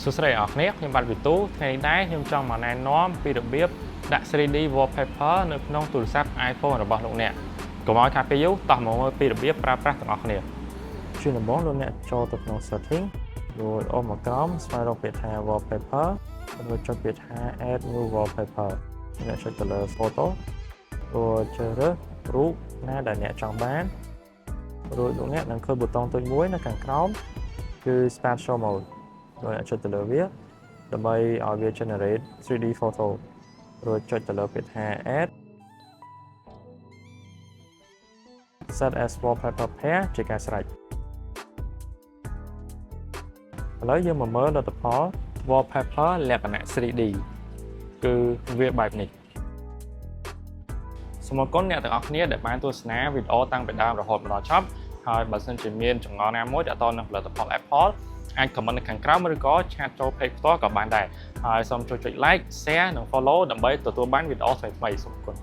សួស្តីអ្នកនរខ្ញុំបាទវិទូថ្ងៃនេះដែរខ្ញុំចង់មកណែនាំពីរបៀបដាក់ 3D wallpaper នៅក្នុងទូរស័ព្ទ iPhone របស់លោកអ្នកកុំឲ្យខាតពេលយូរតោះមកមើលពីរបៀបប្រើប្រាស់ទាំងអស់គ្នាជាដំបូងលោកអ្នកចូលទៅក្នុង setting រួចអូសមកក្រោមស្វែងរកពាក្យថា wallpaper រួចចុចពាក្យថា add new wallpaper អ្នកចុចទៅលើ photo រួចជ្រើសរើសរូបណាដែលអ្នកចង់បានរួចលោកអ្នកនឹងឃើញប៊ូតុងតូចមួយនៅខាងក្រោមគឺ spatial mode rồiចុចទៅលើវាដើម្បីឲ្យវា generate 3D photo រួចចុចទៅលើពាក្យថា add set as wallpaper pair ជាការស្រេចឥឡូវយើងមកមើលលទ្ធផល wallpaper លក្ខណៈ 3D គឺវាបែបនេះសូមអរគុណអ្នកទាំងអស់គ្នាដែលបានទស្សនាវីដេអូតាំងពីដើមរហូតមកដល់ចប់ហើយបើសិនជាមានចម្ងល់ណាមួយទាក់ទងនឹងផលិតផល Apple អាច comment នៅខាងក្រោមឬក៏ឆាតចូល page ផ្ទាល់ក៏បានដែរហើយសូមជួយចុច like share និង follow ដើម្បីទទួលបានវីដេអូថ្មីៗសូមអរគុណ